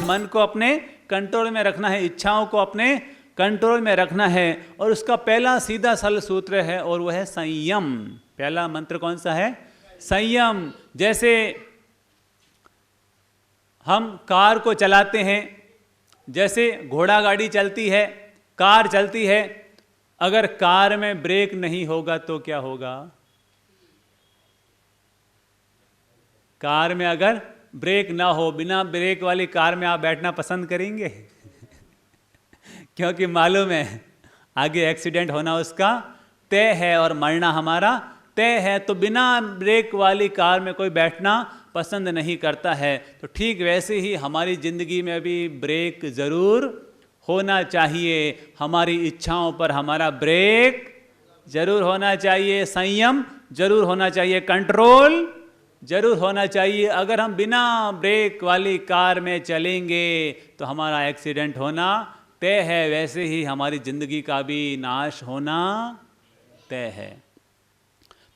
मन को अपने कंट्रोल में रखना है, इच्छाओं को अपने कंट्रोल में रखना है। और उसका पहला सीधा सरल सूत्र है और वह है संयम। पहला मंत्र कौन सा है? संयम। जैसे हम कार को चलाते हैं, जैसे घोड़ा गाड़ी चलती है, कार चलती है, अगर कार में ब्रेक नहीं होगा तो क्या होगा? कार में अगर ब्रेक ना हो, बिना ब्रेक वाली कार में आप बैठना पसंद करेंगे? क्योंकि मालूम है आगे एक्सीडेंट होना उसका तय है और मरना हमारा तय है, तो बिना ब्रेक वाली कार में कोई बैठना पसंद नहीं करता है। तो ठीक वैसे ही हमारी ज़िंदगी में भी ब्रेक ज़रूर होना चाहिए, हमारी इच्छाओं पर हमारा ब्रेक ज़रूर होना चाहिए, संयम ज़रूर होना चाहिए, कंट्रोल ज़रूर होना चाहिए। अगर हम बिना ब्रेक वाली कार में चलेंगे तो हमारा एक्सीडेंट होना तय है, वैसे ही हमारी ज़िंदगी का भी नाश होना तय है।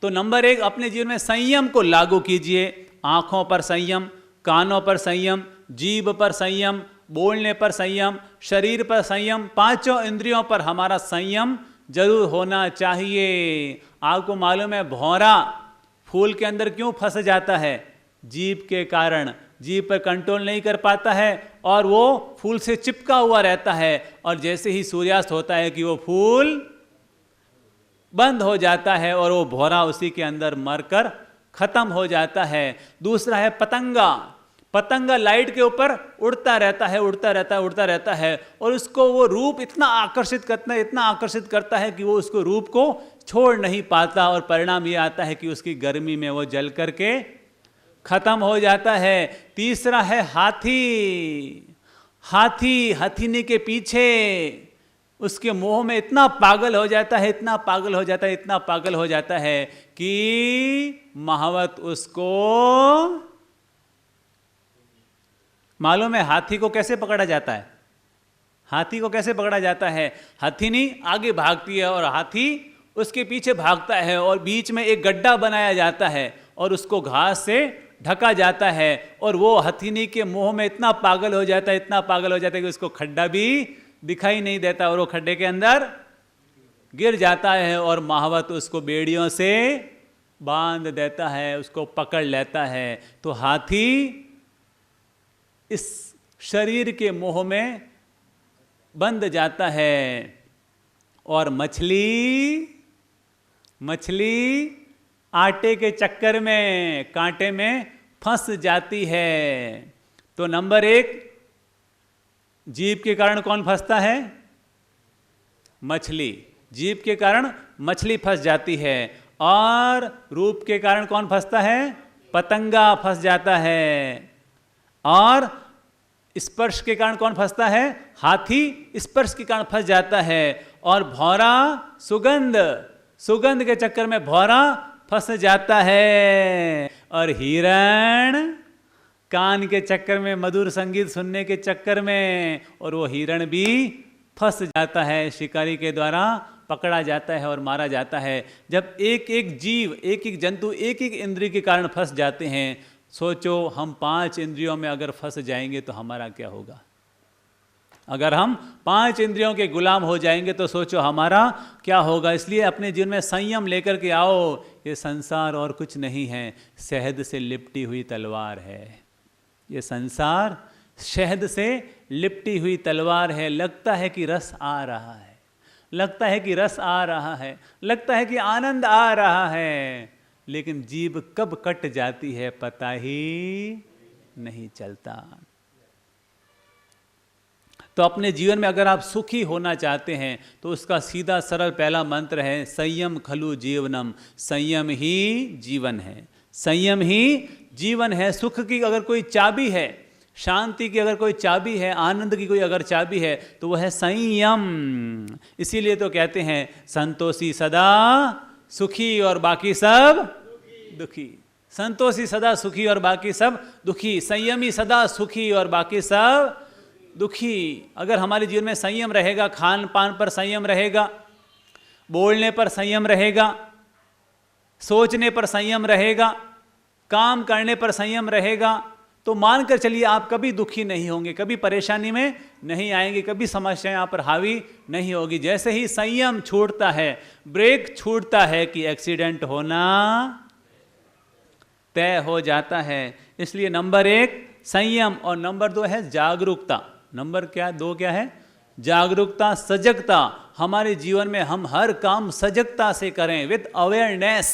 तो नंबर 1, अपने जीवन में संयम को लागू कीजिए। आँखों पर संयम, कानों पर संयम, जीभ पर संयम, बोलने पर संयम, शरीर पर संयम, पांचों इंद्रियों पर हमारा संयम जरूर होना चाहिए। आपको मालूम है भौरा फूल के अंदर क्यों फंस जाता है? जीभ के कारण। जीभ पर कंट्रोल नहीं कर पाता है और वो फूल से चिपका हुआ रहता है, और जैसे ही सूर्यास्त होता है कि वो फूल बंद हो जाता है और वो भौरा उसी के अंदर मरकर खत्म हो जाता है। दूसरा है पतंगा। पतंगा लाइट के ऊपर उड़ता रहता है, उड़ता रहता है, उड़ता रहता है, और उसको वो रूप इतना आकर्षित करता है, इतना आकर्षित करता है कि वो उसको रूप को छोड़ नहीं पाता, और परिणाम ये आता है कि उसकी गर्मी में वो जल करके खत्म हो जाता है। तीसरा है हाथी। हाथी हथिनी के पीछे उसके मोह में इतना पागल हो जाता है, इतना पागल हो जाता है, इतना पागल हो जाता है कि महावत उसको मालूम है हाथी को कैसे पकड़ा जाता है? हाथी को कैसे पकड़ा जाता है? हथिनी आगे भागती है और हाथी उसके पीछे भागता है, और बीच में एक गड्ढा बनाया जाता है और उसको घास से ढका जाता है, और वो हथिनी के मोह में इतना पागल हो जाता है, इतना पागल हो जाता है कि उसको खड्डा भी दिखाई नहीं देता, और वो खड्डे के अंदर गिर जाता है, और महावत उसको बेड़ियों से बांध देता है, उसको पकड़ लेता है। तो हाथी इस शरीर के मोह में बंध जाता है, और मछली आटे के चक्कर में, कांटे में फंस जाती है। तो नंबर 1, जीभ के कारण कौन फंसता है? मछली। जीभ के कारण मछली फंस जाती है। और रूप के कारण कौन फंसता है? पतंगा फंस जाता है। और स्पर्श के कारण कौन फंसता है? हाथी स्पर्श के कारण फंस जाता है। और भौरा सुगंध के चक्कर में भौरा फंस जाता है। और हिरण कान के चक्कर में, मधुर संगीत सुनने के चक्कर में, और वो हिरण भी फंस जाता है, शिकारी के द्वारा पकड़ा जाता है और मारा जाता है। जब एक एक जीव, एक एक जंतु, एक एक इंद्रिय के कारण फंस जाते हैं, सोचो हम 5 इंद्रियों में अगर फंस जाएंगे तो हमारा क्या होगा? अगर हम 5 इंद्रियों के गुलाम हो जाएंगे तो सोचो हमारा क्या होगा। इसलिए अपने जीवन में संयम लेकर के आओ। ये संसार और कुछ नहीं है, शहद से लिपटी हुई तलवार है। ये संसार शहद से लिपटी हुई तलवार है। लगता है कि रस आ रहा है, लगता है कि रस आ रहा है, लगता है कि आनंद आ रहा है, लेकिन जीभ कब कट जाती है पता ही नहीं चलता। तो अपने जीवन में अगर आप सुखी होना चाहते हैं तो उसका सीधा सरल पहला मंत्र है संयम खलु जीवनम। संयम ही जीवन है, संयम ही जीवन है। सुख की अगर कोई चाबी है, शांति की अगर कोई चाबी है, आनंद की कोई अगर चाबी है तो वह है संयम। इसीलिए तो कहते हैं संतोषी सदा सुखी और बाकी सब दुखी। संतोषी सदा सुखी और बाकी सब दुखी, संयमी सदा सुखी और बाकी सब दुखी। अगर हमारे जीवन में संयम रहेगा, खान पान पर संयम रहेगा, बोलने पर संयम रहेगा, सोचने पर संयम रहेगा, काम करने पर संयम रहेगा, तो मानकर चलिए आप कभी दुखी नहीं होंगे, कभी परेशानी में नहीं आएंगे, कभी समस्याएं आप पर हावी नहीं होगी। जैसे ही संयम छूटता है, ब्रेक छूटता है कि एक्सीडेंट होना तय हो जाता है। इसलिए नंबर 1 संयम और नंबर 2 है जागरूकता। नंबर 2 क्या है? जागरूकता, सजगता। हमारे जीवन में हम हर काम सजगता से करें, विथ अवेयरनेस।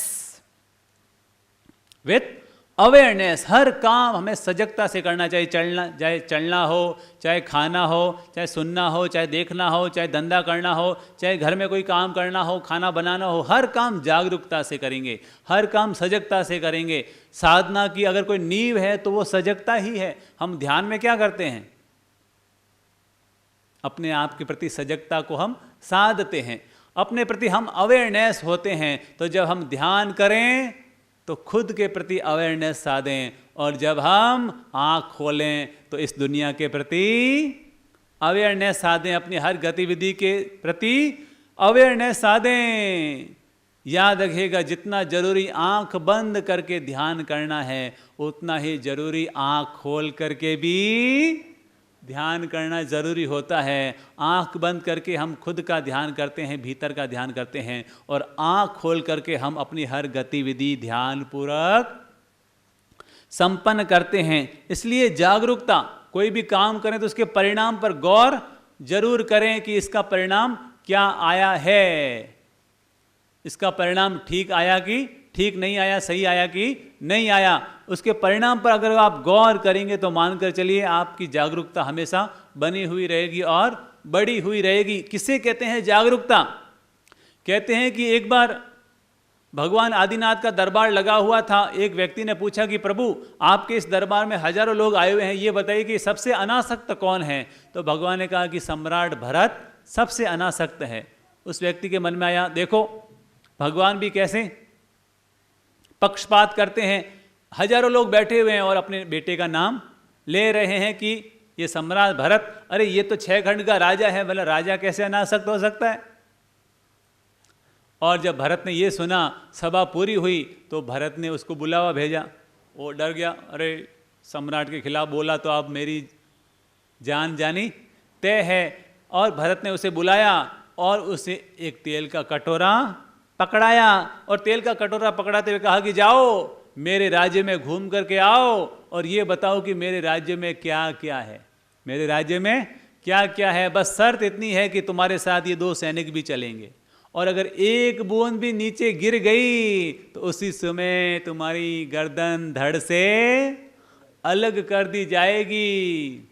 विथ अवेयरनेस, हर काम हमें सजगता से करना चाहिए। चाहे चलना हो, चाहे खाना हो, चाहे सुनना हो, चाहे देखना हो, चाहे धंधा करना हो, चाहे घर में कोई काम करना हो, खाना बनाना हो, हर काम जागरूकता से करेंगे, हर काम सजगता से करेंगे। साधना की अगर कोई नींव है तो वो सजगता ही है। हम ध्यान में क्या करते हैं? अपने आप के प्रति सजगता को हम साधते हैं, अपने प्रति हम अवेयरनेस होते हैं। तो जब हम ध्यान करें तो खुद के प्रति अवेयरनेस साधें, और जब हम आँख खोलें तो इस दुनिया के प्रति अवेयरनेस साधें, अपनी हर गतिविधि के प्रति अवेयरनेस साधें। याद रखिएगा, जितना जरूरी आँख बंद करके ध्यान करना है, उतना ही जरूरी आँख खोल करके भी ध्यान करना जरूरी होता है। आँख बंद करके हम खुद का ध्यान करते हैं, भीतर का ध्यान करते हैं, और आँख खोल करके हम अपनी हर गतिविधि ध्यानपूर्वक संपन्न करते हैं। इसलिए जागरूकता, कोई भी काम करें तो उसके परिणाम पर गौर जरूर करें कि इसका परिणाम क्या आया है, इसका परिणाम ठीक आया कि ठीक नहीं आया, सही आया कि नहीं आया। उसके परिणाम पर अगर आप गौर करेंगे तो मानकर चलिए आपकी जागरूकता हमेशा बनी हुई रहेगी और बड़ी हुई रहेगी। किसे कहते हैं जागरूकता? कहते हैं कि एक बार भगवान आदिनाथ का दरबार लगा हुआ था। एक व्यक्ति ने पूछा कि प्रभु, आपके इस दरबार में हजारों लोग आए हुए हैं, ये बताइए कि सबसे अनासक्त कौन है? तो भगवान ने कहा कि सम्राट भरत सबसे अनासक्त है। उस व्यक्ति के मन में आया, देखो भगवान भी कैसे पक्षपात करते हैं। हजारों लोग बैठे हुए हैं और अपने बेटे का नाम ले रहे हैं कि ये सम्राट भरत, अरे ये तो 6 खंड का राजा है, भला राजा कैसे अनासक्त हो सकता है? और जब भरत ने ये सुना, सभा पूरी हुई, तो भरत ने उसको बुलावा भेजा। वो डर गया, अरे सम्राट के खिलाफ बोला तो अब मेरी जान जानी तय है। और भरत ने उसे बुलाया और उसे एक तेल का कटोरा पकड़ाया, और तेल का कटोरा पकड़ाते हुए कहा कि जाओ मेरे राज्य में घूम करके आओ और ये बताओ कि मेरे राज्य में क्या क्या है, मेरे राज्य में क्या क्या है। बस शर्त इतनी है कि तुम्हारे साथ ये 2 सैनिक भी चलेंगे, और अगर एक बूंद भी नीचे गिर गई तो उसी समय तुम्हारी गर्दन धड़ से अलग कर दी जाएगी।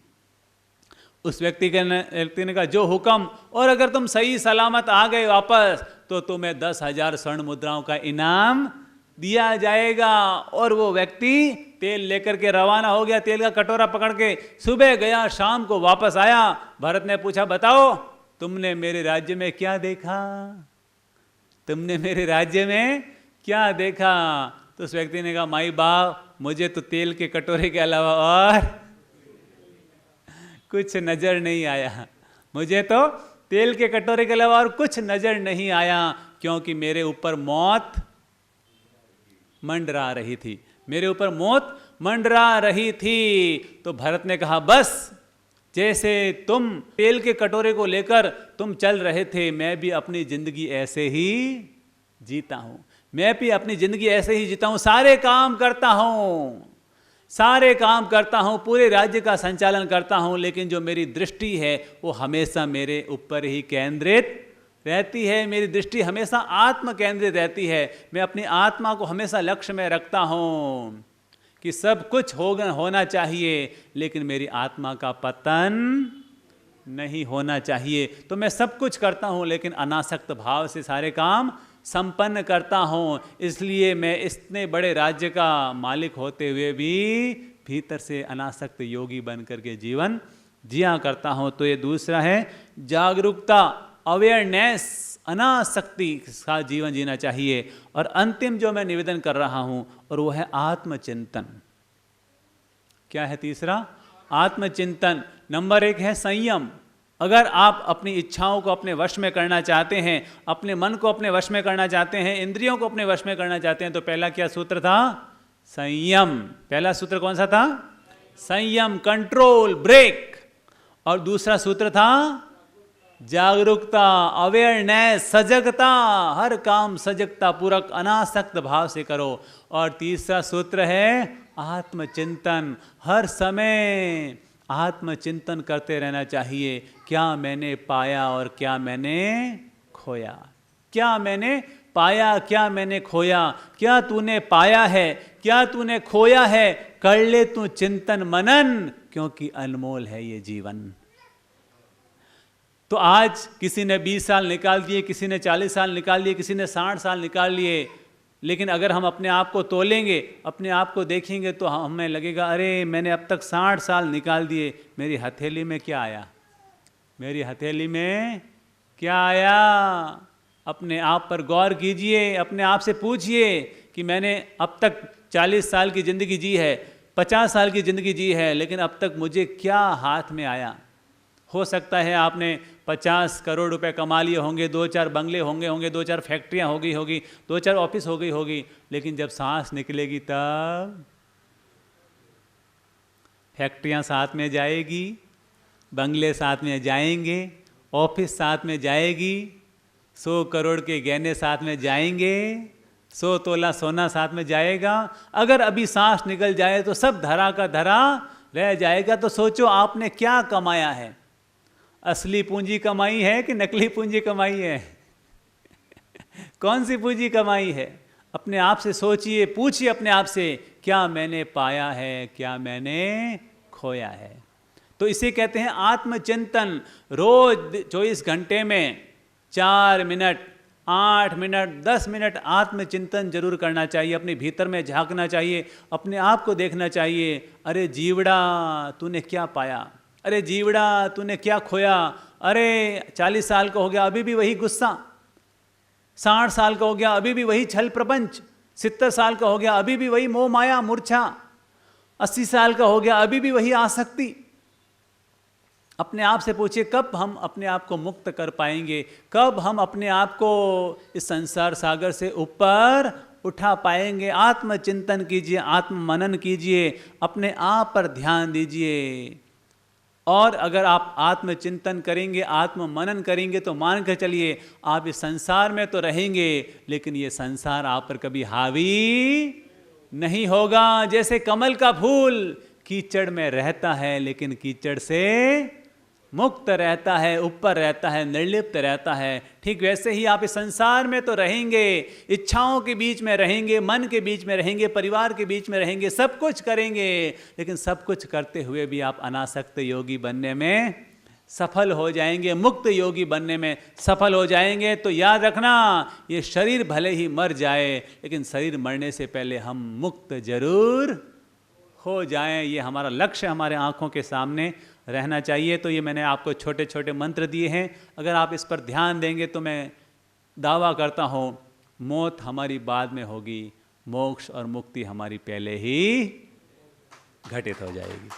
उस व्यक्ति ने कहा जो हुक्म, और अगर तुम सही सलामत आ गए वापस तो तुम्हें 10,000 स्वर्ण मुद्राओं का इनाम दिया जाएगा। और वो व्यक्ति तेल लेकर के रवाना हो गया, तेल का कटोरा पकड़ के। सुबह गया, शाम को वापस आया। भरत ने पूछा, बताओ तुमने मेरे राज्य में क्या देखा, तुमने मेरे राज्य में क्या देखा? तो उस व्यक्ति ने कहा, माई बाप, मुझे तो तेल के कटोरे के अलावा और कुछ नजर नहीं आया, मुझे तो तेल के कटोरे के अलावा और कुछ नजर नहीं आया, क्योंकि मेरे ऊपर मौत मंडरा रही थी, मेरे ऊपर मौत मंडरा रही थी। तो भरत ने कहा, बस जैसे तुम तेल के कटोरे को लेकर तुम चल रहे थे, मैं भी अपनी जिंदगी ऐसे ही जीता हूं, मैं भी अपनी जिंदगी ऐसे ही जीता हूं। सारे काम करता हूं, सारे काम करता हूं, पूरे राज्य का संचालन करता हूं, लेकिन जो मेरी दृष्टि है वो हमेशा मेरे ऊपर ही केंद्रित रहती है। मेरी दृष्टि हमेशा आत्म केंद्रित रहती है। मैं अपनी आत्मा को हमेशा लक्ष्य में रखता हूं कि सब कुछ होना चाहिए, लेकिन मेरी आत्मा का पतन नहीं होना चाहिए। तो मैं सब कुछ करता हूं, लेकिन अनासक्त भाव से सारे काम संपन्न करता हूं। इसलिए मैं इतने बड़े राज्य का मालिक होते हुए भी भीतर से अनासक्त योगी बन करके जीवन जिया करता हूं। तो ये दूसरा है जागरूकता, अवेयरनेस, अनासक्ति का जीवन जीना चाहिए। और अंतिम जो मैं निवेदन कर रहा हूं, और वो है आत्मचिंतन। क्या है तीसरा? आत्मचिंतन। नंबर 1 है संयम। अगर आप अपनी इच्छाओं को अपने वश में करना चाहते हैं, अपने मन को अपने वश में करना चाहते हैं, इंद्रियों को अपने वश में करना चाहते हैं, तो पहला क्या सूत्र था? संयम। पहला सूत्र कौन सा था? संयम, कंट्रोल, ब्रेक। और दूसरा सूत्र था जागरूकता, अवेयरनेस, सजगता, हर काम सजगता पूर्वक अनासक्त भाव से करो। और तीसरा सूत्र है आत्मचिंतन, हर समय आत्मचिंतन करते रहना चाहिए, क्या मैंने पाया और क्या मैंने खोया, क्या मैंने पाया, क्या मैंने खोया। क्या तूने पाया है, क्या तूने खोया है, कर ले तू चिंतन मनन, क्योंकि अनमोल है ये जीवन। तो आज किसी ने 20 साल निकाल दिए, किसी ने 40 साल निकाल लिए, किसी ने 60 साल निकाल लिए, लेकिन अगर हम अपने आप को तोलेंगे, अपने आप को देखेंगे, तो हमें लगेगा अरे मैंने अब तक 60 साल निकाल दिए, मेरी हथेली में क्या आया, मेरी हथेली में क्या आया। अपने आप पर गौर कीजिए, अपने आप से पूछिए कि मैंने अब तक 40 साल की ज़िंदगी जी है, 50 साल की ज़िंदगी जी है, लेकिन अब तक मुझे क्या हाथ में आया। हो सकता है आपने 50 करोड़ रुपए कमा लिए होंगे, 2-4 बंगले होंगे, 2-4 फैक्ट्रियाँ होगी, 2-4 ऑफिस हो गई होगी, लेकिन जब सांस निकलेगी तब फैक्ट्रियाँ साथ में जाएगी, बंगले साथ में जाएंगे, ऑफिस साथ में जाएगी, 100 करोड़ के गहने साथ में जाएंगे, 100 तोला सोना साथ में जाएगा। अगर अभी सांस निकल जाए तो सब धरा का धरा रह जाएगा। तो सोचो आपने क्या कमाया है, असली पूंजी कमाई है कि नकली पूंजी कमाई है? कौन सी पूंजी कमाई है? अपने आप से सोचिए, पूछिए अपने आप से, क्या मैंने पाया है, क्या मैंने खोया है। तो इसे कहते हैं आत्मचिंतन। रोज 24 घंटे में 4 मिनट, 8 मिनट, 10 मिनट आत्मचिंतन जरूर करना चाहिए। अपने भीतर में झांकना चाहिए, अपने आप को देखना चाहिए। अरे जीवड़ा तूने क्या पाया, अरे जीवड़ा तूने क्या खोया। अरे 40 साल का हो गया अभी भी वही गुस्सा, 60 साल का हो गया अभी भी वही छल प्रपंच, 70 साल का हो गया अभी भी वही मोह माया मूर्छा, 80 साल का हो गया अभी भी वही आसक्ति। अपने आप से पूछिए कब हम अपने आप को मुक्त कर पाएंगे, कब हम अपने आप को इस संसार सागर से ऊपर उठा पाएंगे। आत्मचिंतन कीजिए, आत्म मनन कीजिए, अपने आप पर ध्यान दीजिए। और अगर आप आत्मचिंतन करेंगे, आत्म मनन करेंगे, तो मान कर चलिए आप इस संसार में तो रहेंगे, लेकिन ये संसार आप पर कभी हावी नहीं होगा। जैसे कमल का फूल कीचड़ में रहता है, लेकिन कीचड़ से मुक्त रहता है, ऊपर रहता है, निर्लिप्त रहता है, ठीक वैसे ही आप इस संसार में तो रहेंगे, इच्छाओं के बीच में रहेंगे, मन के बीच में रहेंगे, परिवार के बीच में रहेंगे, सब कुछ करेंगे, लेकिन सब कुछ करते हुए भी आप अनासक्त योगी बनने में सफल हो जाएंगे, मुक्त योगी बनने में सफल हो जाएंगे। तो याद रखना, ये शरीर भले ही मर जाए, लेकिन शरीर मरने से पहले हम मुक्त जरूर हो जाएं। ये हमारा लक्ष्य हमारे आंखों के सामने रहना चाहिए। तो ये मैंने आपको छोटे छोटे मंत्र दिए हैं, अगर आप इस पर ध्यान देंगे तो मैं दावा करता हूँ मौत हमारी बाद में होगी, मोक्ष और मुक्ति हमारी पहले ही घटित हो जाएगी।